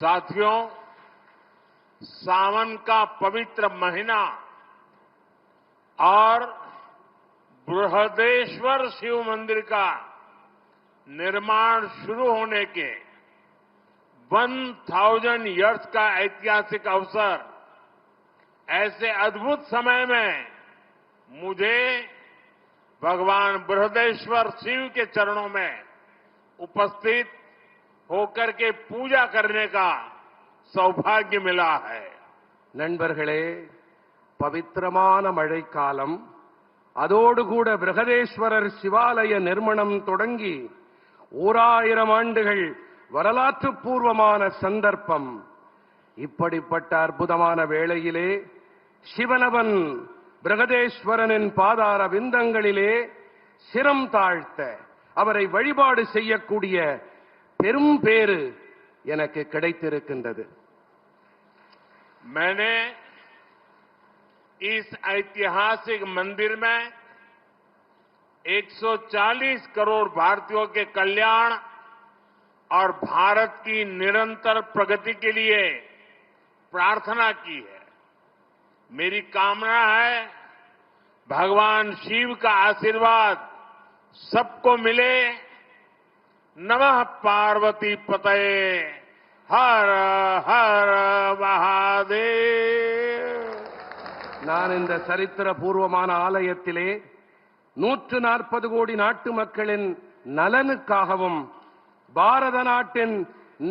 साथियों, सावन का पवित्र महीना और बृहदेश्वर शिव मंदिर का निर्माण शुरू होने के 1000 ईयर्स का ऐतिहासिक अवसर, ऐसे अद्भुत समय में मुझे भगवान बृहदेश्वर शिव के चरणों में उपस्थित होकर के पूजा करने का सौभाग्य मिला है। நண்பர்களே, பவித்திரமான மழைக்காலம், அதோடு கூட பிரகதேஸ்வரர் சிவாலய நிர்மாணம் தொடங்கி 1000 ஆண்டுகள் வரலாற்று பூர்வமான சந்தர்ப்பம். இப்படிப்பட்ட அற்புதமான வேளையிலே சிவனவன் பிரகதேஸ்வரனின் பாதார விந்தங்களிலே சிரம் தாழ்த்த அவரை வழிபாடு செய்யக்கூடிய பெரும் பேறு எனக்கு கிடைத்திருக்கின்றது. मैंने इस ऐतिहासिक मंदिर में 140 करोड़ भारतीयों के कल्याण और भारत की निरंतर प्रगति के लिए प्रार्थना की है। मेरी कामना है भगवान शिव का आशीर्वाद सबको मिले। नमः पार्वती पतये, हर हर महादेव। நான் இந்த சரித்திர பூர்வமான ஆலயத்திலே 140 கோடி நாட்டு மக்களின் நலனுக்காகவும் பாரத நாட்டின்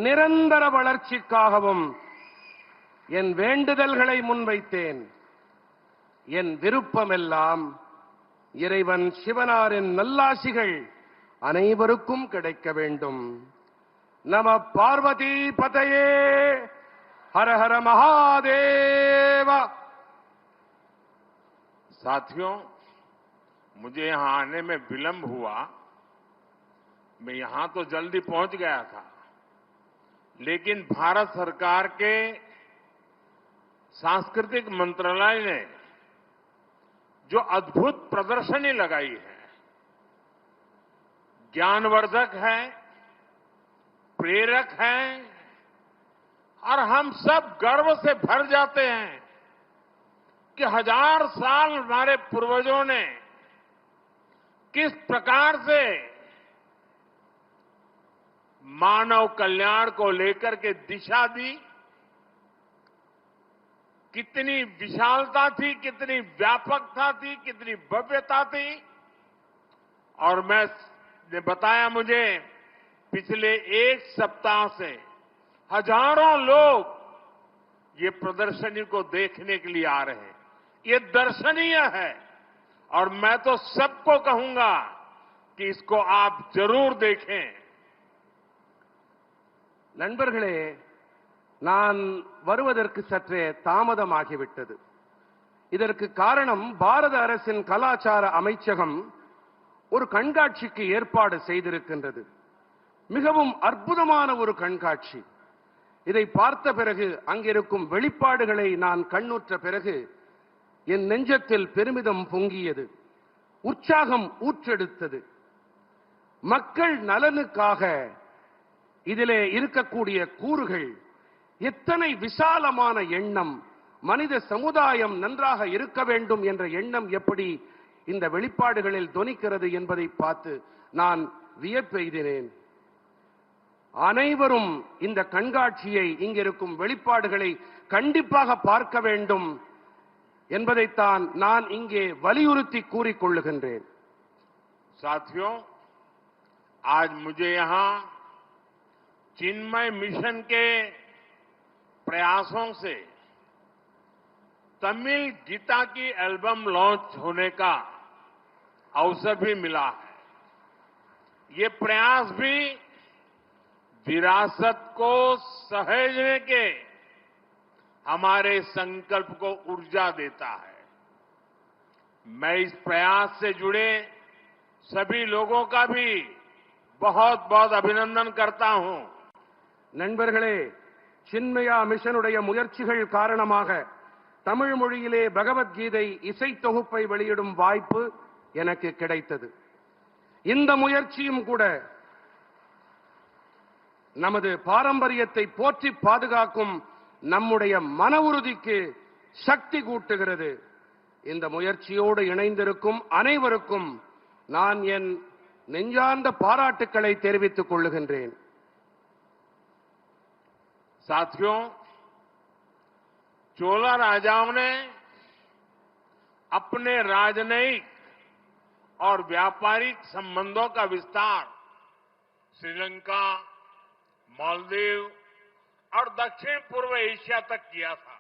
நிரந்தர வளர்ச்சிக்காகவும் என் வேண்டுதல்களை முன்வைத்தேன். என் விருப்பமெல்லாம் இறைவன் சிவனாரின் நல்லாசிகள் அனைவருக்கும் கிடைக்க வேண்டும். நம பார்வதி பதயே, हर हर महादेव। साथियों, मुझे यहां आने में विलंब हुआ। मैं यहां तो जल्दी पहुंच गया था, लेकिन भारत सरकार के सांस्कृतिक मंत्रालय ने जो अद्भुत प्रदर्शनी लगाई है, ज्ञानवर्धक है, प्रेरक है और हम सब गर्व से भर जाते हैं कि 1000 साल हमारे पूर्वजों ने किस प्रकार से मानव कल्याण को लेकर के दिशा दी, कितनी विशालता थी, कितनी व्यापकता थी, कितनी भव्यता थी। और ने बताया मुझे पिछले एक सप्ताह से हजारों लोग ये प्रदर्शनी को देखने के लिए आ रहे हैं। ये दर्शनीय है और मैं तो सबको कहूंगा कि इसको आप जरूर देखें। நண்பர்களே, நான் வருவதற்கு சற்றே தாமதமாகிவிட்டது. இதற்கு காரணம் பாரத அரசின் கலாச்சார அமைச்சகம் ஒரு கண்காட்சிக்கு ஏற்பாடு செய்திருக்கின்றது. மிகவும் அற்புதமான ஒரு கண்காட்சி. இதை பார்த்த பிறகு, அங்கிருக்கும் வெளிப்பாடுகளை நான் கண்ணுற்ற பிறகு என் நெஞ்சத்தில் பெருமிதம் பொங்கியது, உற்சாகம் ஊற்றெடுத்தது. மக்கள் நலனுக்காக இதிலே இருக்கக்கூடிய கூறுகள் எத்தனை விசாலமான எண்ணம், மனித சமுதாயம் நன்றாக இருக்க வேண்டும் என்ற எண்ணம் எப்படி இந்த வெளிப்பாடுகளில் தொனிக்கிறது என்பதை பார்த்து நான் வியப்பெய்தினேன். அனைவரும் இந்த கண்காட்சியை, இங்கிருக்கும் வெளிப்பாடுகளை கண்டிப்பாக பார்க்க வேண்டும் என்பதைத்தான் நான் இங்கே வலியுறுத்தி கூறிக்கொள்ளுகின்றேன். साथियों, आज मुझे यहां चिन्मय मिशन के प्रयासों से तमिल गीता की एल्बम लॉन्च होने का अवसर भी मिला है। ये प्रयास भी विरासत को सहेजने के हमारे संकल्प को ऊर्जा देता है। मैं इस प्रयास से जुड़े सभी लोगों का भी बहुत बहुत अभिनंदन करता हूं। நண்பர்களே, சின்மயா மிஷனுடைய முயற்சிகள் காரணமாக தமிழ் மொழியிலே பகவத்கீதை இசை தொகுப்பை வெளியிடும் வாய்ப்பு எனக்கு கிடைத்தது. இந்த முயற்சியும் கூட நமது பாரம்பரியத்தை போற்றி பாதுகாக்கும் நம்முடைய மன உறுதிக்கு சக்தி கூட்டுகிறது. இந்த முயற்சியோடு இணைந்திருக்கும் அனைவருக்கும் நான் என் நெஞ்சார்ந்த பாராட்டுக்களை தெரிவித்துக் கொள்ளுகின்றேன். साथियों, चोला राजाओं ने अपने राजनयिक और व्यापारिक संबंधों का विस्तार श्रीलंका, मालदीव और दक्षिण पूर्व एशिया तक किया था.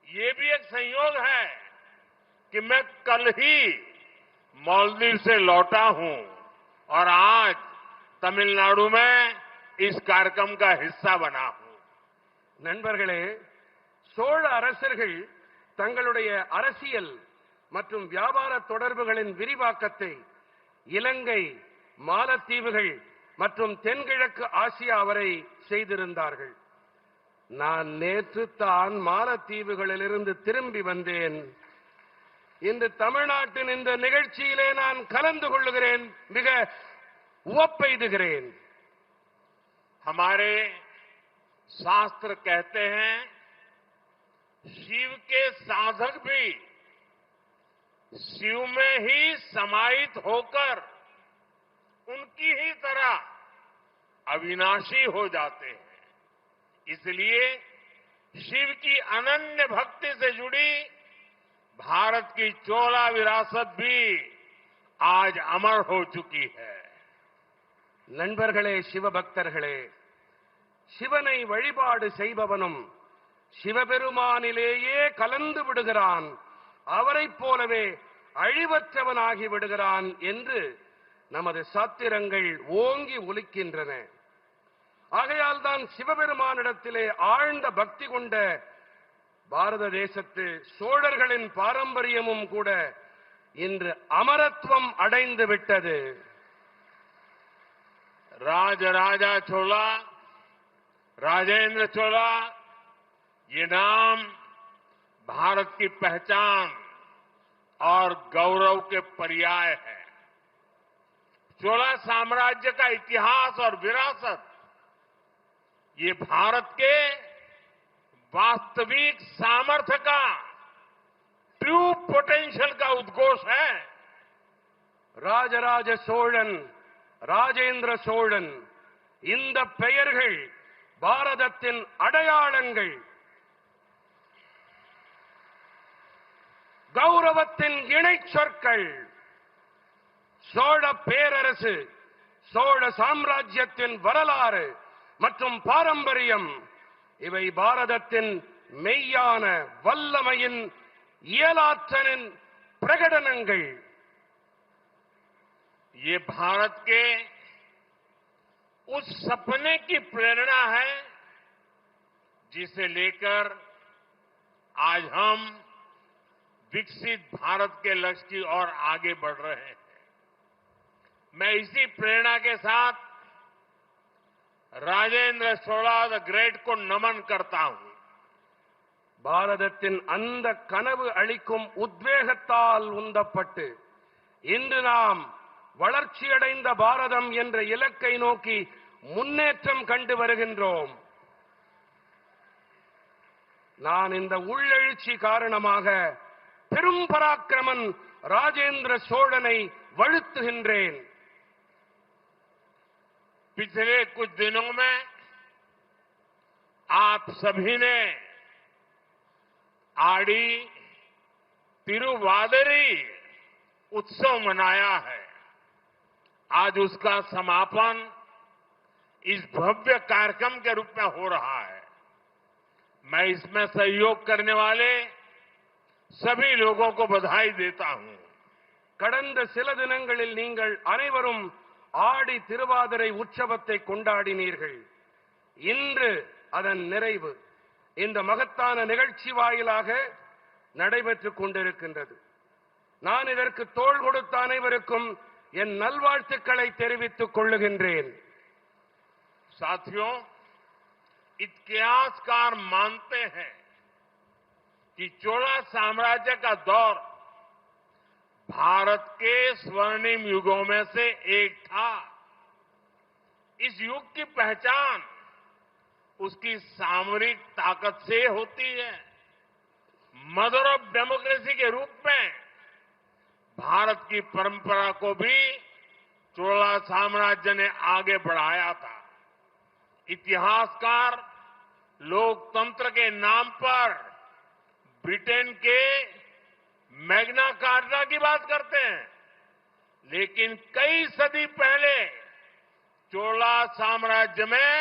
ये भी एक संयोग है कि मैं कल ही मालदीव से लौटा हूं और आज तमिलनाडु में इस कार्यक्रम का हिस्सा बना हूं. நண்பர்களே, சோழ அரசர்கள் தங்களுடைய அரசியல் மற்றும் வியாபார தொடர்புகளின் விரிவாக்கத்தை இலங்கை, மாலத்தீவுகள் மற்றும் தென்கிழக்கு ஆசியா வரை செய்திருந்தார்கள். நான் நேற்று தான் மாலத்தீவுகளிலிருந்து திரும்பி வந்தேன். இன்று தமிழ்நாட்டின் இந்த நிகழ்ச்சியிலே நான் கலந்து கொள்ளுகிறேன். மிக உவப்பெய்துகிறேன். हमारे शास्त्र कहते हैं, शिव के साधक भी शिव में ही समाहित होकर उनकी ही तरह अविनाशी हो जाते हैं. इसलिए शिव की अनन्य भक्ति से जुड़ी भारत की चोला विरासत भी आज अमर हो चुकी है. நண்பர்களே, சிவபக்தர்களே, சிவனை வழிபாடு செய்பவனும் சிவபெருமானிலேயே கலந்து விடுகிறான், அவரைப் போலவே அழிவற்றவனாகி விடுகிறான் என்று நமது சாத்திரங்கள் ஓங்கி ஒலிக்கின்றன. ஆகையால் தான் சிவபெருமானிடத்திலே ஆழ்ந்த பக்தி கொண்ட பாரத தேசத்து சோழர்களின் பாரம்பரியமும் கூட இன்று அமரத்துவம் அடைந்து விட்டது. राजा चोला, राजेंद्र चोला, ये नाम भारत की पहचान और गौरव के पर्याय है. चोला साम्राज्य का इतिहास और विरासत ये भारत के वास्तविक सामर्थ्य का, ट्रू पोटेंशियल का उद्घोष है. ராஜராஜ சோழன், ராஜேந்திர சோழன், இந்த பெயர்கள் பாரதத்தின் அடையாளங்கள், கௌரவத்தின் இணை சொற்கள். சோழ பேரரசு, சோழ சாம்ராஜ்யத்தின் வரலாறு மற்றும் பாரம்பரியம், இவை பாரதத்தின் மெய்யான வல்லமையின் இயலாற்றலின் பிரகடனங்கள். ये भारत के उस सपने की प्रेरणा है जिसे लेकर आज हम विकसित भारत के लक्ष्य की ओर आगे बढ़ रहे हैं. मैं इसी प्रेरणा के साथ राजेंद्र चोला द ग्रेट को नमन करता हूं. பாரதத்தின் அந்த கனவு அளிக்கும் உத்வேகத்தால் உந்தப்பட்டு இன்று நாம் வளர்ச்சியடைந்த பாரதம் என்ற இலக்கை நோக்கி முன்னேற்றம் கண்டு வருகின்றோம். நான் இந்த உள்ளெழுச்சி காரணமாக பெரும் பராக்கிரமன் ராஜேந்திர சோழனை வழுத்துகின்றேன். पिछले कुछ दिनों में आप सभी ने आड़ी तिरुवादिरी उत्सव मनाया है. आज उसका समापन इस भव्य कार्यक्रम के रूप में हो रहा है. मैं इसमें सहयोग करने वाले सभी लोगों को बधाई देता हूं. கடந்த சில தினங்களில் நீங்கள் அனைவரும் ஆடி திருவாதிரை உற்சவத்தை கொண்டாடினீர்கள். இன்று அதன் நிறைவு இந்த மகத்தான நிகழ்ச்சி வாயிலாக நடைபெற்றுக் கொண்டிருக்கின்றது. நான் இதற்கு தோள் கொடுத்த அனைவருக்கும் என் நல்வாழ்த்துக்களை தெரிவித்துக் கொள்ளுகின்றேன். साथियों, इतिहासकार मानते हैं कि चोला साम्राज्य का दौर भारत के स्वर्णिम युगों में से एक था. इस युग की पहचान उसकी सामरिक ताकत से होती है। मदर ऑफ डेमोक्रेसी के रूप में भारत की परंपरा को भी चोला साम्राज्य ने आगे बढ़ाया था। इतिहासकार लोकतंत्र के नाम पर ब्रिटेन के मैग्ना कार्टा की बात करते हैं, लेकिन कई सदी पहले चोला साम्राज्य में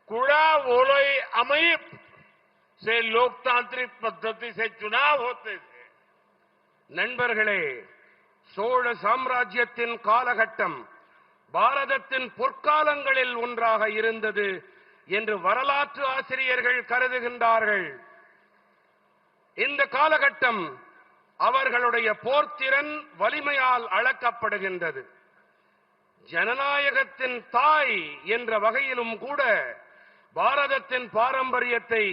कुड़ा वोलोई अमयिप से लोकतांत्रिक पद्धति से चुनाव होते थे। நண்பர்களே, சோழ சாம்ராஜ்யத்தின் காலகட்டம் பாரதத்தின் பொற்காலங்களில் ஒன்றாக இருந்தது என்று வரலாற்று ஆசிரியர்கள் கருதுகின்றார்கள். இந்த காலகட்டம் அவர்களுடைய போர்த்திறன் வலிமையால் அளக்கப்படுகின்றது. ஜனநாயகத்தின் தாய் என்ற வகையிலும் கூட பாரதத்தின் பாரம்பரியத்தை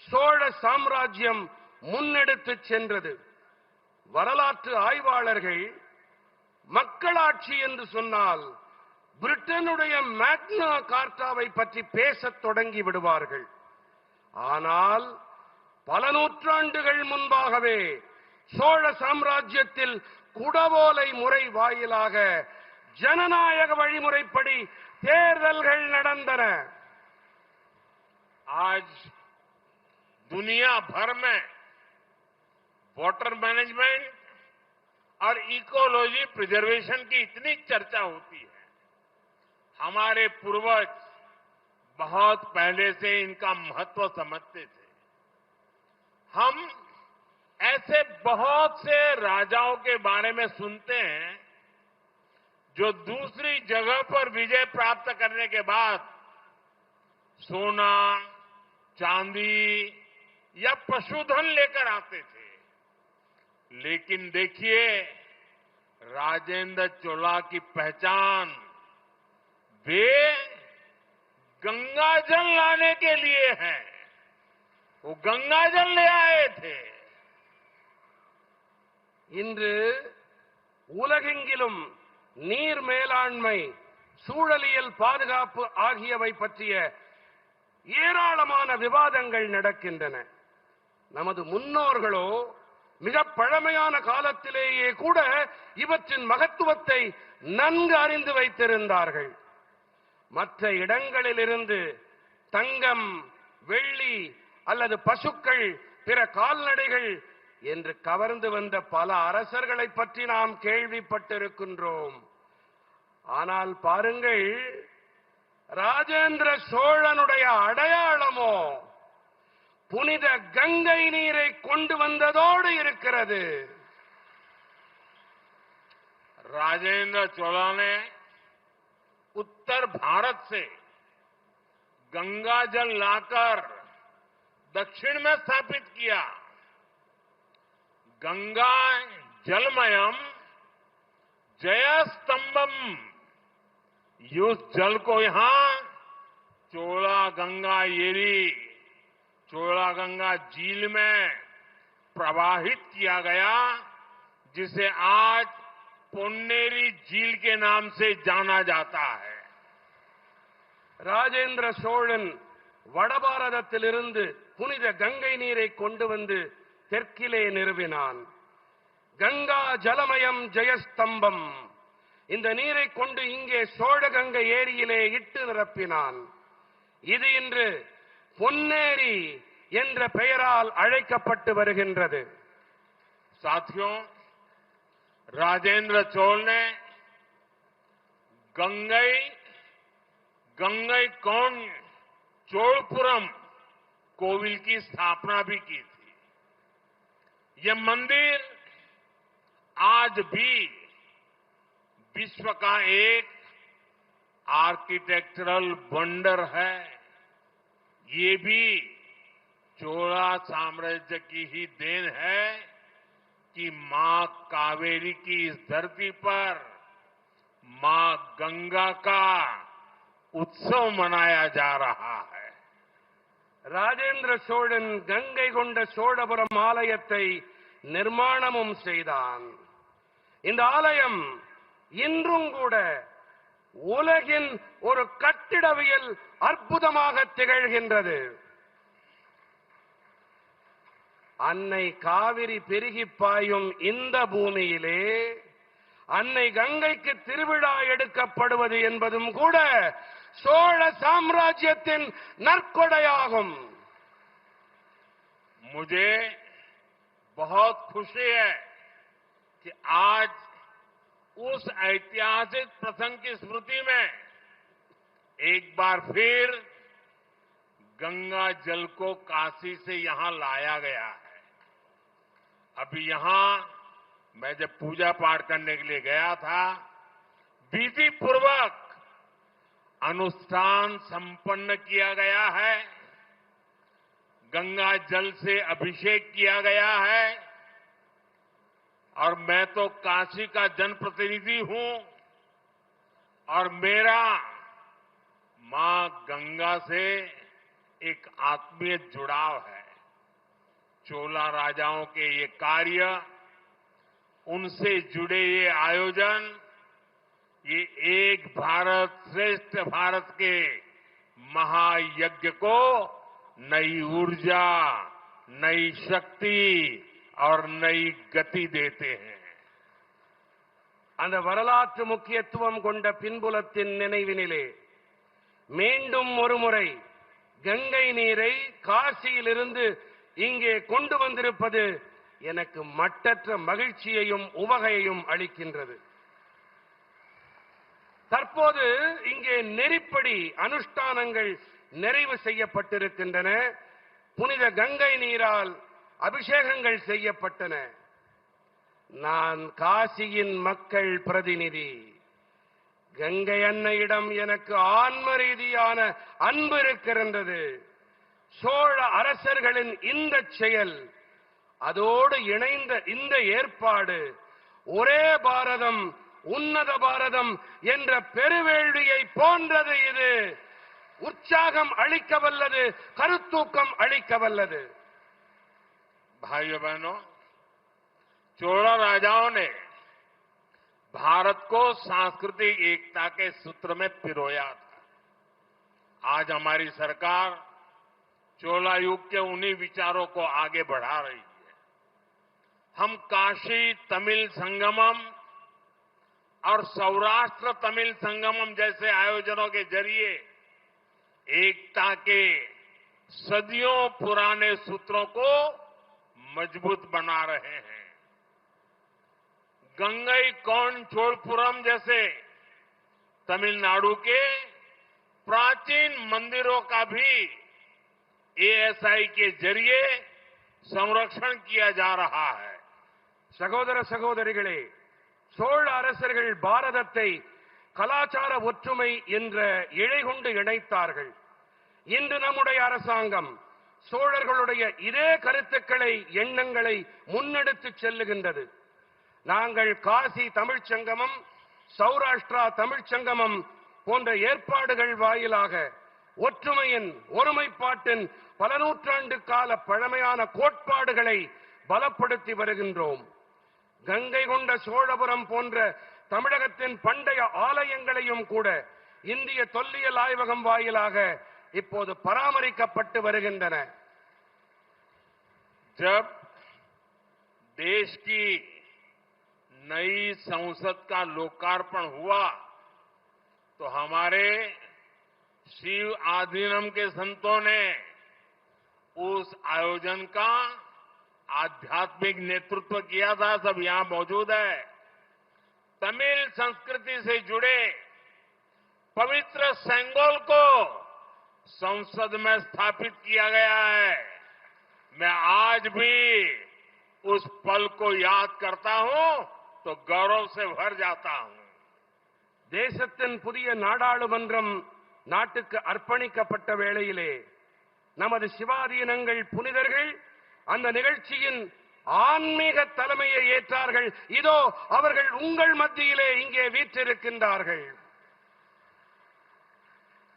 சோழ சாம்ராஜ்யம் முன்னெடுத்துச் சென்றது. வரலாற்று ஆய்வாளர்கள் மக்களாட்சி என்று சொன்னால் பிரிட்டனுடைய மேக்னா கார்ட்டாவை பற்றி பேசத் தொடங்கி விடுவார்கள். ஆனால் பல நூற்றாண்டுகள் முன்பாகவே சோழ சாம்ராஜ்யத்தில் குடவோலை முறை வாயிலாக ஜனநாயக வழிமுறைப்படி தேர்தல்கள் நடந்தன. आज दुनिया भर में वाटर मैनेजमेंट और इकोलॉजी प्रिजर्वेशन की इतनी चर्चा होती है। हमारे पूर्वज बहुत पहले से इनका महत्व समझते थे। हम ऐसे बहुत से राजाओं के बारे में सुनते हैं जो दूसरी जगह पर विजय प्राप्त करने के बाद सोना, चांदी या पशुधन लेकर आते थे। लेकिन देखिए, राजेंद्र चोला की पहचान वे गंगाजल लाने के लिए है। वो गंगाजल ले आए थे। இன்று உலகெங்கிலும் நீர் மேலாண்மை, சூழலியல் பாதுகாப்பு ஆகியவை பற்றிய ஏராளமான விவாதங்கள் நடக்கின்றன. நமது முன்னோர்களோ மிக பழமையான காலத்திலேயே கூட இவற்றின் மகத்துவத்தை நன்கு அறிந்து வைத்திருந்தார்கள். மற்ற இடங்களிலிருந்து தங்கம், வெள்ளி அல்லது பசுக்கள், பிற கால்நடைகள் என்று கவர்ந்து வந்த பல அரசர்களை பற்றி நாம் கேள்விப்பட்டிருக்கின்றோம். ஆனால் பாருங்கள், ராஜேந்திர சோழனுடைய அடையாளமோ புனித கங்கை நீரை கொண்டு வந்ததோடு இருக்கிறது. राजेंद्र चोला ने उत्तर भारत से गंगा जल लाकर दक्षिण में स्थापित किया। गंगा जलमयम जयस्तंभम, उस जल को यहां चोला गंगा एरी, चोला गंगा झील में प्रवाहित किया गया, जिसे आज பொன்னேரி झील के नाम से जाना जाता है. ராஜேந்திர சோழன் வடபாரதத்திலிருந்து புனித கங்கை நீரை கொண்டு வந்து தெற்கிலே நிறுவினான். கங்கா ஜலமயம் ஜெயஸ்தம்பம், இந்த நீரை கொண்டு இங்கே சோழ கங்கை ஏரியிலே இட்டு நிரப்பினான். இது இன்று பொன்னேரி என்ற பெயரால் அழைக்கப்பட்டு வருகின்றது. साथियों, राजेंद्र चोल ने गंगईकोंड चोलपुरम कोविल की स्थापना भी की थी. यह मंदिर आज भी विश्व का एक आर्किटेक्चरल वंडर है. ये भी चोला साम्राज्य की ही देन है कि मां कावेरी की इस धरती पर मां गंगा का उत्सव मनाया जा रहा है. ராஜேந்திர சோழன் கங்கை கொண்ட சோழபுரம் ஆலயத்தை நிர்மாணமும் செய்தான். இந்த ஆலயம் இன்றும் கூட உலகின் ஒரு கட்டிடவியல் அற்புதமாக திகழ்கின்றது. அன்னை காவிரி பெருகி பாயும் இந்த பூமியிலே அன்னை கங்கைக்கு திருவிழா எடுக்கப்படுவது என்பதும் கூட சோழ சாம்ராஜ்யத்தின் நற்கொடையாகும். मुझे बहुत खुशी है कि आज उस ऐतिहासिक प्रसंग की स्मृति में एक बार फिर गंगा जल को काशी से यहां लाया गया है। अभी यहां मैं जब पूजा पाठ करने के लिए गया था, विधि पूर्वक अनुष्ठान संपन्न किया गया है, गंगा जल से अभिषेक किया गया है। और मैं तो काशी का जनप्रतिनिधि हूं और मेरा मां गंगा से एक आत्मीय जुड़ाव है। चोला राजाओं के ये कार्य, उनसे जुड़े ये आयोजन, ये एक भारत श्रेष्ठ भारत के महायज्ञ को नई ऊर्जा, नई शक्ति और नई गति देते हैं. அந்த வரலாற்று முக்கியத்துவம் கொண்ட பின்புலத்தின் நினைவினிலே மீண்டும் ஒருமுறை கங்கை நீரை காசியிலிருந்து இங்கே கொண்டு வந்திருப்பது எனக்கு மட்டற்ற மகிழ்ச்சியையும் உவகையையும் அளிக்கின்றது. தற்போது இங்கே நெறிப்படி அனுஷ்டானங்கள் நிறைவு செய்யப்பட்டிருக்கின்றன. புனித கங்கை நீரால் அபிஷேகங்கள் செய்யப்பட்டன. நான் காசியின் மக்கள் பிரதிநிதி. கங்கை அன்னையிடம் எனக்கு ஆன்ம ரீதியான அன்பு இருக்கின்றது. சோழ அரசர்களின் இந்த செயல், அதோடு இணைந்த இந்த ஏற்பாடு ஒரே பாரதம் உன்னத பாரதம் என்ற பெருவேள்வியை போன்றது. இது உற்சாகம் அளிக்கவல்லது, கருத்தூக்கம் அளிக்கவல்லது. भाइयों बहनों, चोला राजाओं ने भारत को सांस्कृतिक एकता के सूत्र में पिरोया था. आज हमारी सरकार चोला युग के उन्हीं विचारों को आगे बढ़ा रही है. हम काशी तमिल संगमम और सौराष्ट्र तमिल संगमम जैसे आयोजनों के जरिए एकता के सदियों पुराने सूत्रों को मजबूत बना रहे हैं. गंगई कौन चोलपुरम जैसे तमिलनाडु के प्राचीन मंदिरों का भी एएसआई के जरिए संरक्षण किया जा रहा है. சகோதர சகோதரிகளே, சோழ அரசர்கள் பாரதத்தை கலாச்சார ஒற்றுமை என்ற இழை கொண்டு இணைத்தார்கள். இன்று நம்முடைய அரசாங்கம் சோழர்களுடைய இதே கருத்துக்களை, எண்ணங்களை முன்னெடுத்து செல்லுகின்றது. நாங்கள் காசி தமிழ்ச் சங்கமம், சௌராஷ்டிரா தமிழ்ச் சங்கமம் போன்ற ஏற்பாடுகள் வாயிலாக ஒற்றுமையின், ஒருமைப்பாட்டின் பல நூற்றாண்டு கால பழமையான கோட்பாடுகளை பலப்படுத்தி வருகின்றோம். கங்கை கொண்ட சோழபுரம் போன்ற தமிழகத்தின் பண்டைய ஆலயங்களையும் கூட இந்திய தொல்லியல் ஆய்வகம் வாயிலாக இப்போது பராமரிக்கப்பட்டு வருகின்றன. जब देश की नई संसद का लोकार्पण हुआ तो हमारे शिव आधीनम के संतों ने उस आयोजन का आध्यात्मिक नेतृत्व किया था. सब यहां मौजूद है. तमिल संस्कृति से जुड़े पवित्र सेंगोल को संसद में स्थापित किया गया है. मैं आज भी उस पल को याद करता हूं तो गौरव से भर जाता हूं. தேசத்தின் புதிய நாடாளுமன்றம் நாட்டுக்கு அர்ப்பணிக்கப்பட்ட வேளையிலே நமது சிவாதீனங்கள் புனிதர்கள் அந்த நிகழ்ச்சியின் ஆன்மீக தலைமையை ஏற்றார்கள். இதோ அவர்கள் உங்கள் மத்தியிலே இங்கே வீற்றிருக்கின்றார்கள்.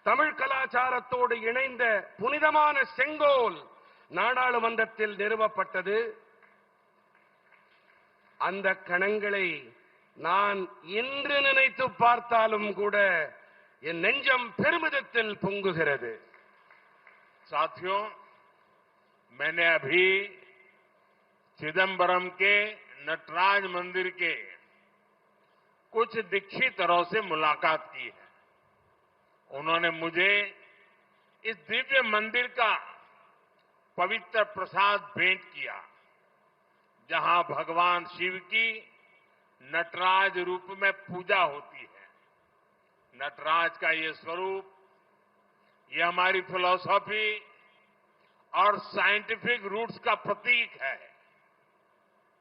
தமிழ் கலாச்சாரத்தோடு இணைந்த புனிதமான செங்கோல் நாடாளுமன்றத்தில் நிறுவப்பட்டது. அந்த கணங்களை நான் இன்று நினைத்து பார்த்தாலும் கூட என் நெஞ்சம் பெருமிதத்தில் பொங்குகிறது. साथियों, मैंने अभी चिदंबरम के नटराज मंदिर के कुछ दीक्षितरों से मुलाकात की है. उन्होंने मुझे इस दिव्य मंदिर का पवित्र प्रसाद भेंट किया, जहां भगवान शिव की नटराज रूप में पूजा होती है. नटराज का ये स्वरूप, ये हमारी फिलॉसफी और साइंटिफिक रूट्स का प्रतीक है.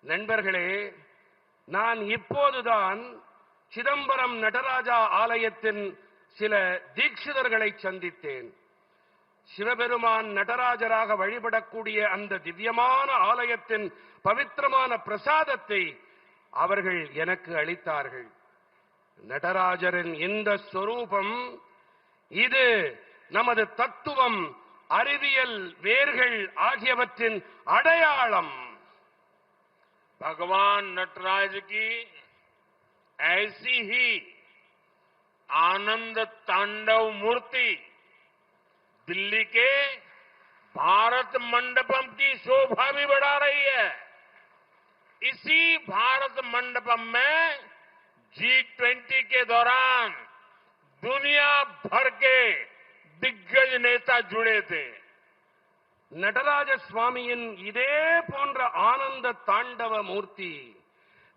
நண்பர்களே, நான் இப்போதுதான் சிதம்பரம் நடராஜா ஆலயத்தின் சில தீட்சிதர்களை சந்தித்தேன். சிவபெருமான் நடராஜராக வழிபடக்கூடிய அந்த திவ்யமான ஆலயத்தின் பவித்திரமான பிரசாதத்தை அவர்கள் எனக்கு அளித்தார்கள். நடராஜரின் இந்த ஸ்வரூபம், இது நமது தத்துவம், அறிவியல் வேர்கள் ஆகியவற்றின் அடையாளம். भगवान नटराज की ऐसी ही आनंद तांडव मूर्ति दिल्ली के भारत मंडपम की शोभा भी बढ़ा रही है. इसी भारत मंडपम में G20 के दौरान दुनिया भर के दिग्गज नेता जुड़े थे. நடராஜ சுவாமியின் இதே போன்ற ஆனந்த தாண்டவ மூர்த்தி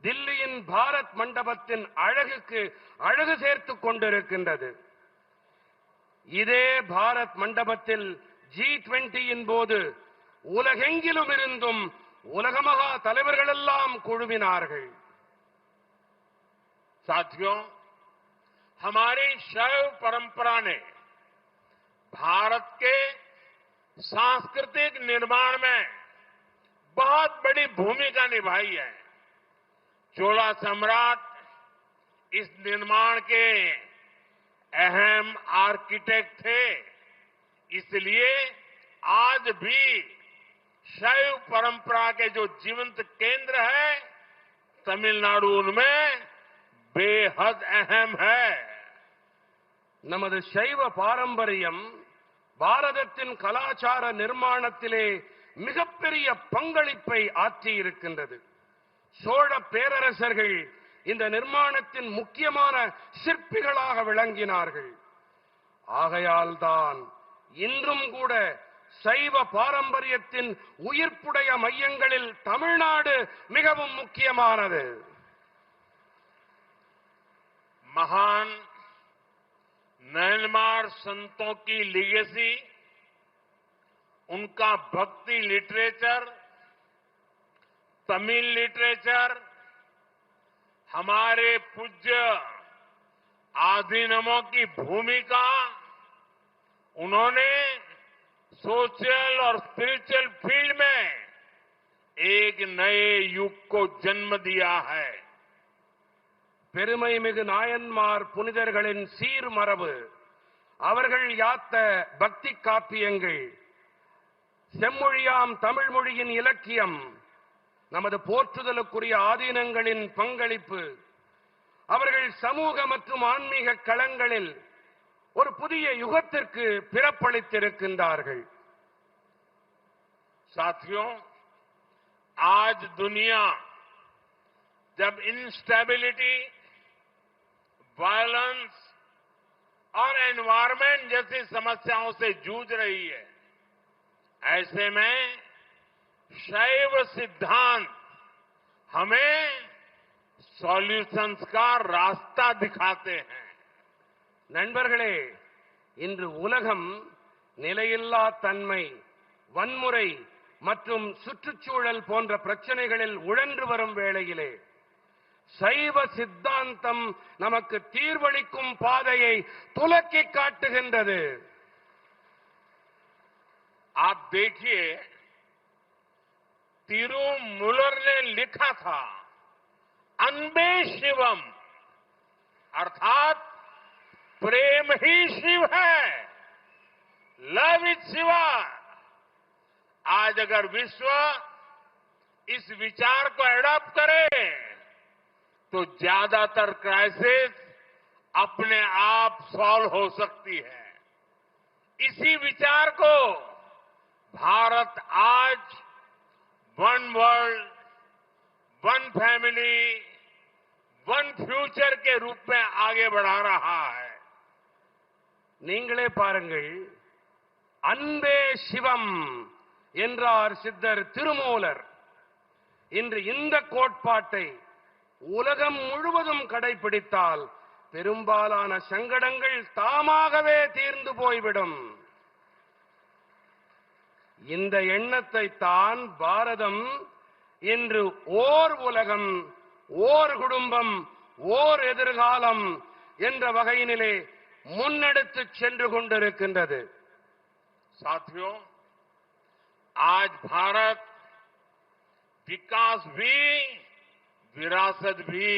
தில்லியின் பாரத் மண்டபத்தின் அழகுக்கு அழகு சேர்த்துக் கொண்டிருக்கின்றது. இதே பாரத் மண்டபத்தில் G20 போது உலகெங்கிலும் இருந்தும் உலக மகா தலைவர்கள் எல்லாம் குழுமினார்கள். साथियों, हमारी शैव परंपरा ने भारत के सांस्कृतिक निर्माण में बहुत बड़ी भूमिका निभाई है. चोला सम्राट इस निर्माण के अहम आर्किटेक्ट थे. इसलिए आज भी शैव परंपरा के जो जीवंत केंद्र है, तमिलनाडु उनमें बेहद अहम है. நமது சைவ பாரம்பரியம் பாரதத்தின் கலாச்சார நிர்மாணத்திலே மிகப்பெரிய பங்களிப்பை ஆற்றியிருக்கின்றது. சோழ பேரரசர்கள் இந்த நிர்மாணத்தின் முக்கியமான சிற்பிகளாக விளங்கினார்கள். ஆகையால்தான் இன்றும் கூட சைவ பாரம்பரியத்தின் உயிர்ப்புடைய மையங்களில் தமிழ்நாடு மிகவும் முக்கியமானது. महान म्यांमार संतों की लीगेसी, उनका भक्ति लिटरेचर, तमिल लिटरेचर, हमारे पूज्य आधीनमों की भूमिका, उन्होंने सोशल और स्पिरिचुअल फील्ड में एक नए युग को जन्म दिया है. பெருமை மிகு நாயன்மார் புனிதர்களின் சீர்மரபு, அவர்கள் யாத்த பக்தி காப்பியங்கள், செம்மொழியாம் தமிழ் மொழியின் இலக்கியம், நமது போற்றுதலுக்குரிய ஆதீனங்களின் பங்களிப்பு, அவர்கள் சமூக மற்றும் ஆன்மீக களங்களில் ஒரு புதிய யுகத்திற்கு பிறப்பளித்திருக்கின்றார்கள். साथियों, आज दुनिया जब इंस्टेबिलिटी, वायलेंस और एनवायरमेंट जैसी समस्याओं से जूझ रही है, ऐसे में शैव सिद्धांत हमें सॉल्यूशंस का रास्ता दिखाते हैं. நண்பர்களே, இன்று உலகம் நிலையில்லா தன்மை, வன்முறை மற்றும் சுற்றுச்சூழல் போன்ற பிரச்சனைகளில் உழன்று வரும் வேளையிலே சைவ சித்தாந்தம் நமக்கு தீர்வளிக்கும் பாதையை துலக்கி காட்டுகின்றது. आप देखिए, तिरुमूलर ने लिखा था, अनबे शिवम, अर्थात प्रेम ही शिव है, लव इज शिवा. आज अगर विश्व इस विचार को एडॉप्ट करे तो ज्यादातर क्राइसिस अपने आप सॉल्व हो सकती है। इसी विचार को भारत आज one world, one family, one future के रूप में आगे बढ़ा रहा है। நீங்களே பாருங்கள், அன்பே சிவம் என்றார் சித்தர் திருமூலர். இன்று இந்த கோட்பாட்டை உலகம் முழுவதும் கடைபிடித்தால் பெரும்பாலான சங்கடங்கள் தாமாகவே தீர்ந்து போய்விடும். இந்த எண்ணத்தை தான் பாரதம் இன்று ஓர் உலகம், ஓர் குடும்பம், ஓர் எதிர்காலம் என்ற வகையினிலே முன்னெடுத்து சென்று கொண்டிருக்கின்றது. साथियों, आज भारत विकास भी, विरासत भी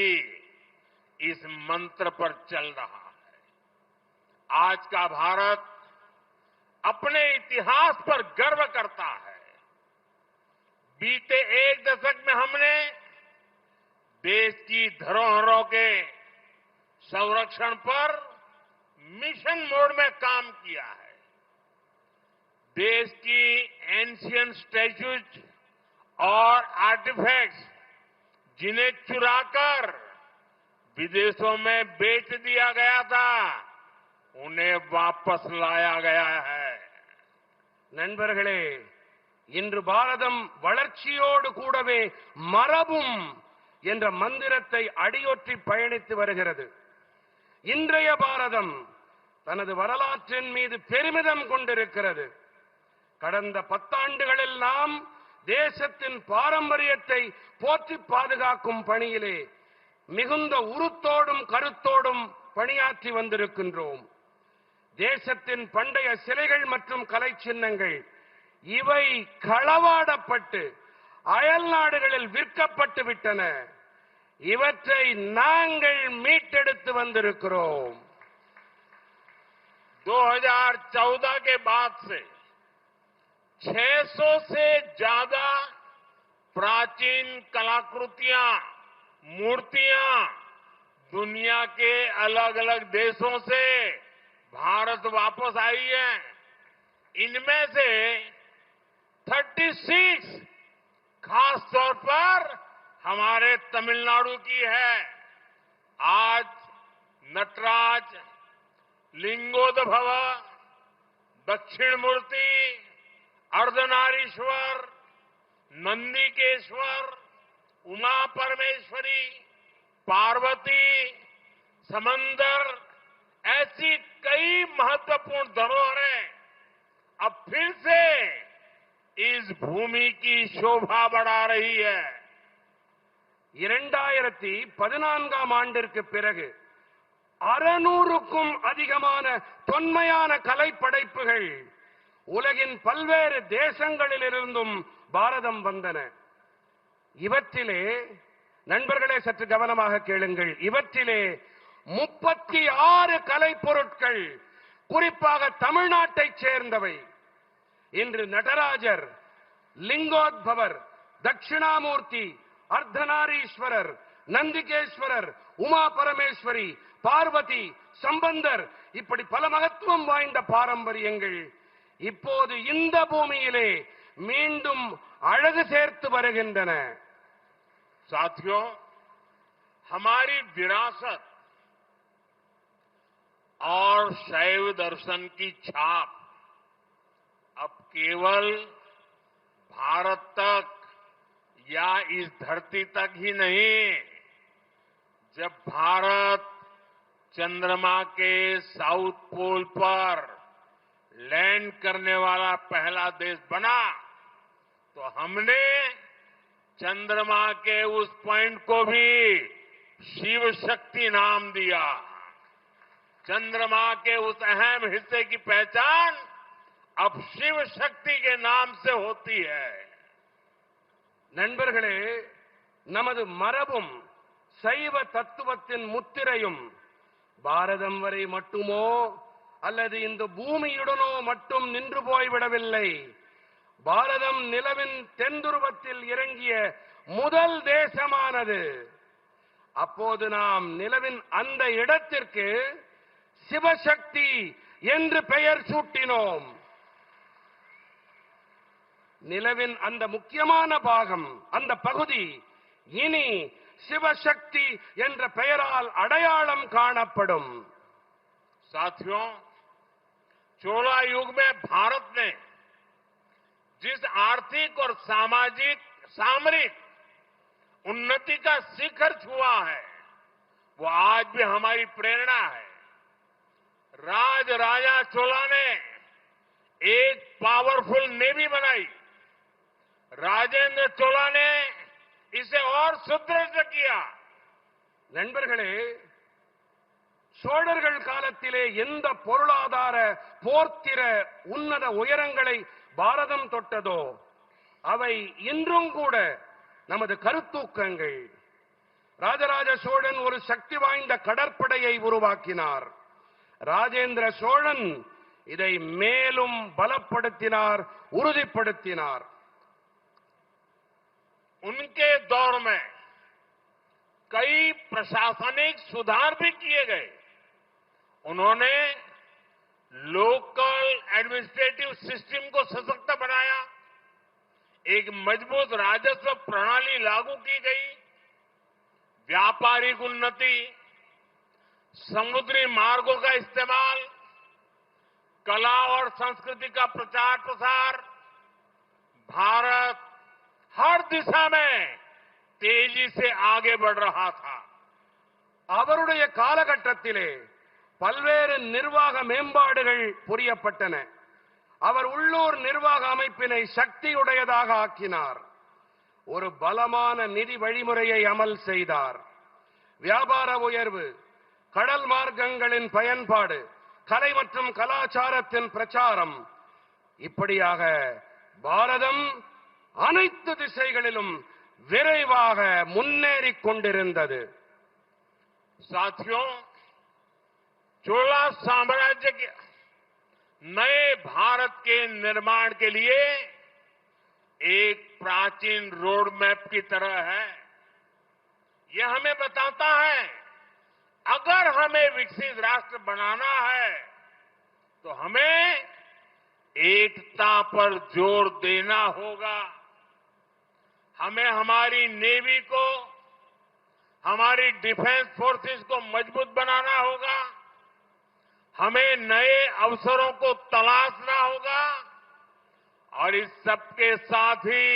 इस मंत्र पर चल रहा है। आज का भारत अपने इतिहास पर गर्व करता है। बीते एक दशक में हमने देश की धरोहरों के संरक्षण पर मिशन मोड में काम किया है। देश की एंशिएंट स्टैच्यूज और आर्टिफैक्ट्स जिन्हें चुराकर विदेशों में बेच दिया गया था, उन्हें वापस लाया गया है। நண்பர்களே, இன்று பாரதம் வளர்ச்சியோடு கூடவே மரபும் என்ற மந்திரத்தை அடியொற்றி பயணித்து வருகிறது. இன்றைய பாரதம் தனது வரலாற்றின் மீது பெருமிதம் கொண்டிருக்கிறது. கடந்த 10 ஆண்டுகளில் நாம் தேசத்தின் பாரம்பரியத்தை போற்றி பாதுகாக்கும் பணியிலே மிகுந்த உறுத்தோடும் கருத்தோடும் பணியாற்றி வந்திருக்கின்றோம். தேசத்தின் பண்டைய சிலைகள் மற்றும் கலை சின்னங்கள் இவை களவாடப்பட்டு அயல் நாடுகளில் விற்கப்பட்டு விட்டன. இவற்றை நாங்கள் மீட்டெடுத்து வந்திருக்கிறோம். 2014 के बाद से 600 से ज्यादा प्राचीन कलाकृतियां, मूर्तियां दुनिया के अलग अलग देशों से भारत वापस आई है। इनमें से 36 खास तौर पर हमारे तमिलनाडु की है। आज नटराज, लिंगोद्भव, दक्षिण मूर्ति, अर्धनारीश्वर, नंदिकेश्वर, उमा परमेश्वरी, पार्वती, समंदर, ऐसी कई महत्वपूर्ण धरोहरें अब फिर से इस भूमि की शोभा बढ़ा रही है। 2014ஆம் ஆண்டிற்கு பிறகு 600க்கும் அதிகமான தொன்மையான கலைப்படைப்புகள் உலகின் பல்வேறு தேசங்களிலிருந்தும் பாரதம் வந்தன. இவற்றிலே நண்பர்களே சற்று கவனமாக கேளுங்கள். இவற்றிலே 36 கலைப்பொருட்கள் குறிப்பாக தமிழ்நாட்டைச் சேர்ந்தவை. இன்று நடராஜர், லிங்கோத்பவர், தட்சிணாமூர்த்தி, அர்த்தநாரீஸ்வரர், நந்திகேஸ்வரர், உமா பரமேஸ்வரி, பார்வதி, சம்பந்தர் இப்படி பல மகத்துவம் வாய்ந்த பாரம்பரியங்கள் இப்போது இந்த பூமியிலே மீண்டும் அழகு சேர்த்து வருகின்றன. साथियों, हमारी विरासत और शैव दर्शन की छाप अब केवल भारत तक या इस धरती तक ही नहीं, जब भारत चंद्रमा के साउथ पोल पर लैंड करने वाला पहला देश बना, तो हमने चंद्रमा के उस पॉइंट को भी शिव शक्ति नाम दिया। चंद्रमा के उस अहम हिस्से की पहचान अब शिव शक्ति के नाम से होती है। நண்பர்களே, நமது மரபும் சைவ தத்துவத்தின் முத்திரையும் பாரதம் வரை மட்டுமோ அல்லது இந்த பூமியுடனோ மட்டும் நின்று போய்விடவில்லை. பாரதம் நிலவின் தென்துருவத்தில் இறங்கிய முதல் தேசமானது. அப்போது நாம் நிலவின் அந்த இடத்திற்கு சிவசக்தி என்று பெயர் சூட்டினோம். நிலவின் அந்த முக்கியமான பாகம், அந்த பகுதி இனி சிவசக்தி என்ற பெயரால் அடையாளம் காணப்படும். साथियों, चोला युग में भारत ने जिस आर्थिक और सामरिक उन्नति का शिखर छुआ है, वो आज भी हमारी प्रेरणा है. राजा चोला ने एक पावरफुल नेवी बनाई. राजेंद्र चोला ने इसे और सुदृढ़ किया. நண்பர்களே, சோழர்கள் காலத்திலே எந்த பொருளாதார போர்த்திர உன்னத உயரங்களை பாரதம் தொட்டதோ அவை இன்றும் கூட நமது கருத்தூக்கங்கள். ராஜராஜ சோழன் ஒரு சக்தி வாய்ந்த கடற்படையை உருவாக்கினார். ராஜேந்திர சோழன் இதை மேலும் பலப்படுத்தினார், உறுதிப்படுத்தினார். उनके दौर में कई प्रशासनिक सुधार भी किए गए. उन्होंने लोकल एडमिनिस्ट्रेटिव सिस्टम को सशक्त बनाया. एक मजबूत राजस्व प्रणाली लागू की गई. व्यापारिक उन्नति, समुद्री मार्गों का इस्तेमाल, कला और संस्कृति का प्रचार प्रसार. भारत हर दिशा में तेजी से आगे बढ़ रहा था. அவருடைய காலகட்டத்திலே பல்வேறு நிர்வாக மேம்பாடுகள் புரியப்பட்டன. அவர் உள்ளூர் நிர்வாக அமைப்பினை சக்தியுடையதாக ஆக்கினார். ஒரு பலமான நிதி வழிமுறையை அமல் செய்தார். வியாபார உயர்வு, கடல் மார்க்கங்களின் பயன்பாடு, கலை மற்றும் கலாச்சாரத்தின் பிரச்சாரம், இப்படியாக பாரதம் அனைத்து திசைகளிலும் விரைவாக முன்னேறிக் கொண்டிருந்தது. साथियों, चोला साम्राज्य के नए भारत के निर्माण के लिए एक प्राचीन रोड मैप की तरह है. यह हमें बताता है अगर हमें विकसित राष्ट्र बनाना है तो हमें एकता पर जोर देना होगा. हमें हमारी नेवी को, हमारी डिफेंस फोर्सेस को मजबूत बनाना होगा. हमें नए अवसरों को तलाशना होगा और इस सबके साथ ही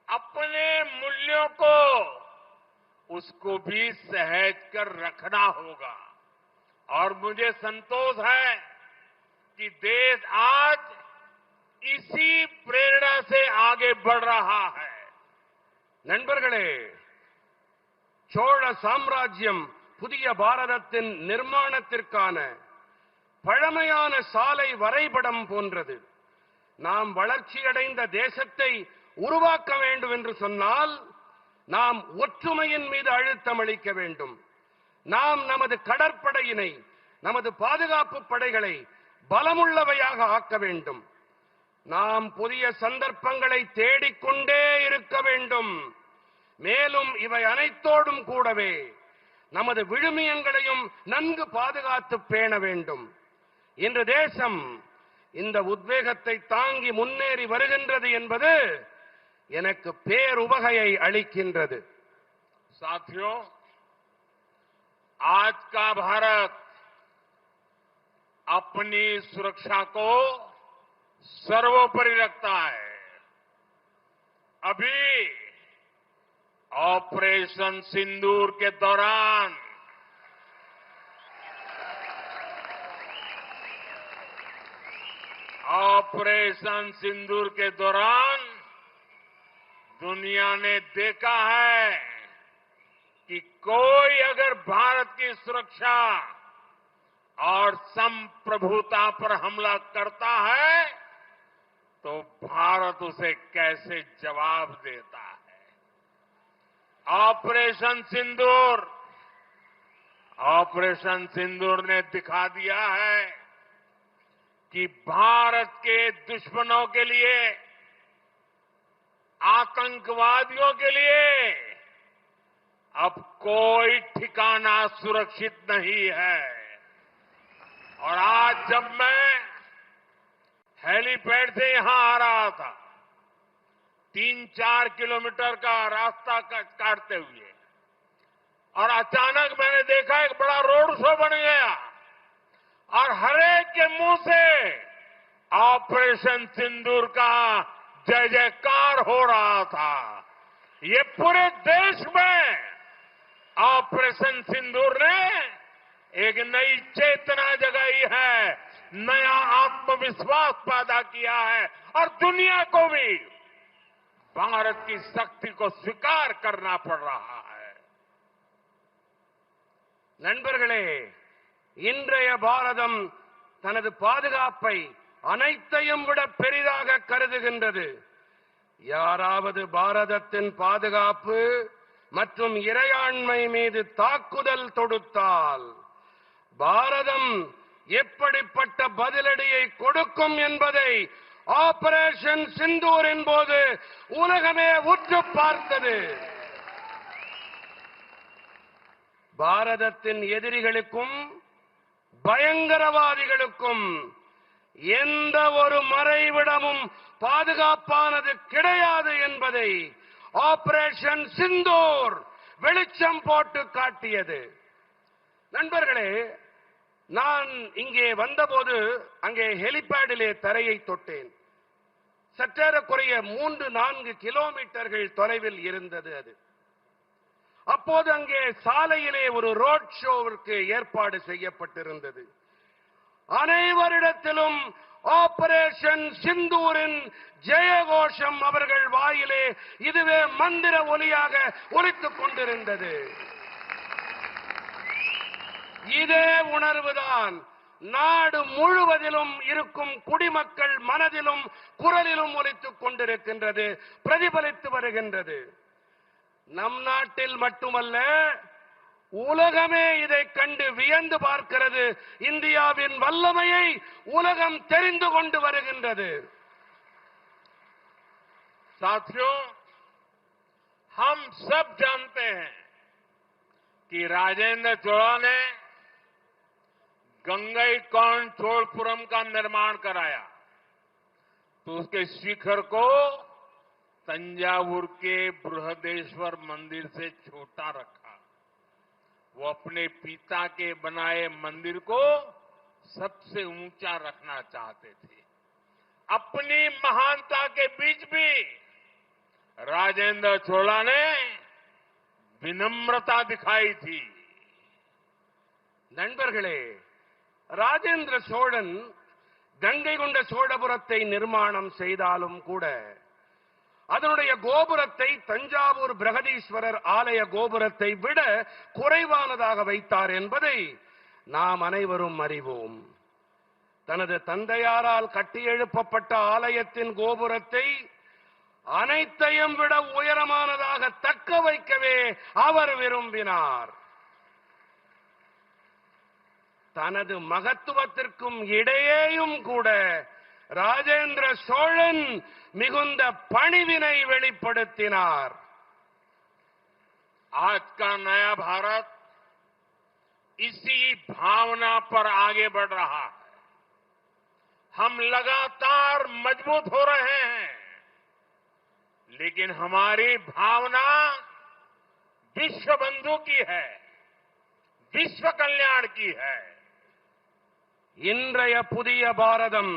अपने मूल्यों को, उसको भी सहेज कर रखना होगा. और मुझे संतोष है कि देश आज इसी प्रेरणा से आगे बढ़ रहा है. நண்பர்களே, சோழ சாம்ராஜ்யம் புதிய பாரதத்தின் நிர்மாணத்திற்கான பழமையான சாலை வரைபடம் போன்றது. நாம் வளர்ச்சியடைந்த தேசத்தை உருவாக்க வேண்டும் என்று சொன்னால் நாம் ஒற்றுமையின் மீது அழுத்தம் அளிக்க வேண்டும். நாம் நமது கடற்படையினை, நமது பாதுகாப்பு படைகளை பலமுள்ளவையாக ஆக்க வேண்டும். நாம் புதிய சந்தர்ப்பங்களை தேடிக்கொண்டே இருக்க வேண்டும். மேலும் இவை அனைத்தோடும் கூடவே நமது விழுமியங்களையும் நன்கு பாதுகாத்து பேண வேண்டும். இன்று தேசம் இந்த உத்வேகத்தை தாங்கி முன்னேறி வருகின்றது என்பது எனக்கு பேருவகையை அளிக்கின்றது. साथियों, आज का भारत अपनी सुरक्षा को सर्वोपरि रखता है. अभी ऑपरेशन सिंदूर के दौरान दुनिया ने देखा है कि कोई अगर भारत की सुरक्षा और संप्रभुता पर हमला करता है तो भारत उसे कैसे जवाब देता है. ऑपरेशन सिंदूर ने दिखा दिया है कि भारत के दुश्मनों के लिए, आतंकवादियों के लिए अब कोई ठिकाना सुरक्षित नहीं है। और आज जब मैं हेलीपैड से यहां आ रहा था, 3-4 किलोमीटर का रास्ता काटते हुए, और अचानक मैंने देखा एक बड़ा रोड शो बन गया और हरेक के मुंह से ऑपरेशन सिंदूर का जय जयकार हो रहा था। ये पूरे देश में ऑपरेशन सिंदूर ने एक नई चेतना जगाई है, नया आत्मविश्वास पैदा किया है और दुनिया को भी भारत की शक्ति को स्वीकार करना पड़ रहा है। நண்பர்களே, இன்றைய பாரதம் தனது பாதுகாப்பை அனைத்தையும் விட பெரிதாக கருதுகின்றது. யாராவது பாரதத்தின் பாதுகாப்பு மற்றும் இறையாண்மை மீது தாக்குதல் தொடுத்தால் பாரதம் எப்படிப்பட்ட பதிலடியை கொடுக்கும் என்பதை ஆபரேஷன் சிந்தூரின் போது உலகமே உற்று பார்த்தது. பாரதத்தின் எதிரிகளுக்கும் பயங்கரவாதிகளுக்கும் எந்த ஒரு மறைவிடமும் பாதுகாப்பானது கிடையாது என்பதை ஆபரேஷன் சிந்தூர் வெளிச்சம் போட்டு காட்டியது. நண்பர்களே, நான் இங்கே வந்தபோது அங்கே ஹெலிபேடிலே தரையை தொட்டேன். சற்றேறக்குறைய 3-4 கிலோமீட்டர்கள் தொலைவில் இருந்தது அது. அப்போது அங்கே சாலையிலே ஒரு ரோட் ஷோவிற்கு ஏற்பாடு செய்யப்பட்டிருந்தது. அனைவரிடத்திலும் ஆபரேஷன் சிந்தூரின் ஜெயகோஷம் அவர்கள் வாயிலே இதுவே மந்திர ஒலியாக ஒலித்துக் கொண்டிருந்தது. இதே உணர்வுதான் நாடு முழுவதிலும் இருக்கும் குடிமக்கள் மனதிலும் குரலிலும் ஒலித்துக் கொண்டிருக்கின்றது, பிரதிபலித்து வருகின்றது. நம் நாட்டில் மட்டுமல்ல, உலகமே இதை கண்டு வியந்து பார்க்கிறது. இந்தியாவின் வல்லமையை உலகம் தெரிந்து கொண்டு வருகின்றது. साथियों, हम सब जानते हैं कि राजेंद्र चोला ने गंगईकोंड चोलपुरम का निर्माण कराया, तो उसके शिखर को तंजावुर के बृहदेश्वर मंदिर से छोटा रखा। वो अपने पिता के बनाए मंदिर को सबसे ऊंचा रखना चाहते थे। अपनी महानता के बीच भी राजेंद्र चोला ने विनम्रता दिखाई थी. நண்பர்களே, ராஜேந்திர சோழன் கங்கை கொண்ட சோழபுரத்தை நிர்மாணம் செய்தாலும் கூட அதனுடைய கோபுரத்தை தஞ்சாவூர் பிரகதீஸ்வரர் ஆலய கோபுரத்தை விட குறைவானதாக வைத்தார் என்பதை நாம் அனைவரும் அறிவோம். தனது தந்தையாரால் கட்டியெழுப்பப்பட்ட ஆலயத்தின் கோபுரத்தை அனைத்தையும் விட உயரமானதாக தக்க வைக்கவே அவர் விரும்பினார். தனது மகத்துவத்திற்கும் இடையேயும் கூட ராஜேந்திர சோழன் மிகுந்த பணிவினை வெளிப்படுத்தினார். आज का नया भारत इसी भावना पर आगे बढ़ रहा है. हम लगातार मजबूत हो रहे हैं, लेकिन हमारी भावना विश्व बंधु की है, विश्व कल्याण की है. இன்றைய புதிய பாரதம்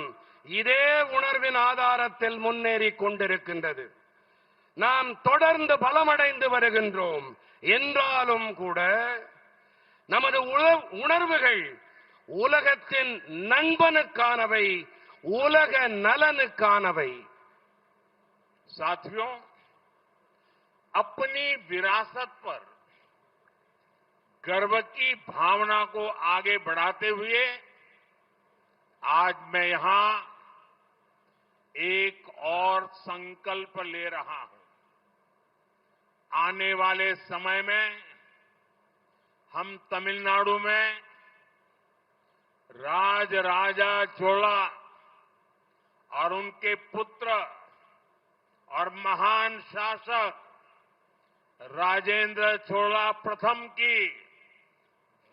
இதே உணர்வின் ஆதாரத்தில் முன்னேறி கொண்டிருக்கின்றது. நாம் தொடர்ந்து பலமடைந்து வருகின்றோம் என்றாலும் கூட நமது உணர்வுகள் உலகத்தின் நண்பனுக்கானவை, உலக நலனுக்கானவை. साथियों, अपनी विरासत पर गर्व की भावना को आगे बढ़ाते हुए आज मैं यहां एक और संकल्प ले रहा हूं. आने वाले समय में हम तमिलनाडु में राजराजा चोला और उनके पुत्र और महान शासक राजेंद्र चोला प्रथम की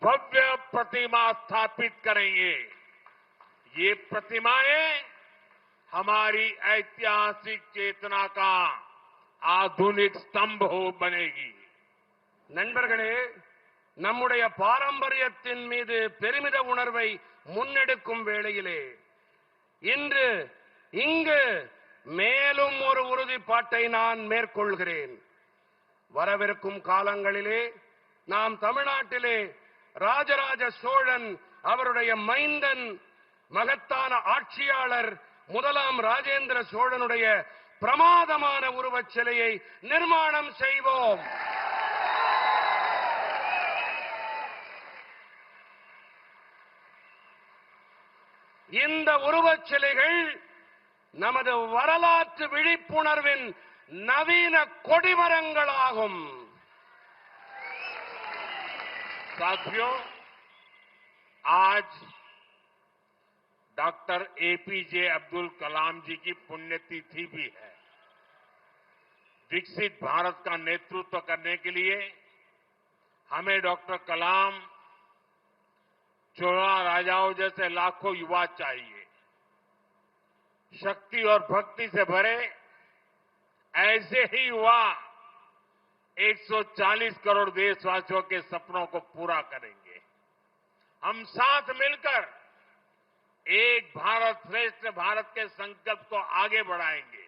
भव्य प्रतिमा स्थापित करेंगे। ये प्रतिमाएं हमारी ऐतिहासिक चेतना का आधुनिक स्तंभ हो बनेगी। நண்பர்களே, நம்முடைய பாரம்பரியத்தின் மீது பெருமித உணர்வை முன்னெடுக்கும் வேளையிலே இன்று இங்கு மேலும் ஒரு உறுதிப்பாட்டை நான் மேற்கொள்கிறேன். வரவிருக்கும் காலங்களிலே நாம் தமிழ்நாட்டிலே ராஜராஜ சோழன் அவருடைய மைந்தன் மகத்தான ஆட்சியாளர் முதலாம் ராஜேந்திர சோழனுடைய பிரமாதமான உருவச் சிலையை நிர்மாணம் செய்வோம். இந்த உருவச் சிலைகள் நமது வரலாற்று விழிப்புணர்வின் நவீன கொடிமரங்களாகும். साथियों, आज डॉक्टर एपीजे अब्दुल कलाम जी की पुण्यतिथि भी है। विकसित भारत का नेतृत्व करने के लिए हमें डॉक्टर कलाम, चोला राजाओं जैसे लाखों युवा चाहिए। शक्ति और भक्ति से भरे ऐसे ही युवा 140 करोड़ देशवासियों के सपनों को पूरा करेंगे। हम साथ मिलकर एक भारत श्रेष्ठ भारत के संकल्प को आगे बढ़ाएंगे।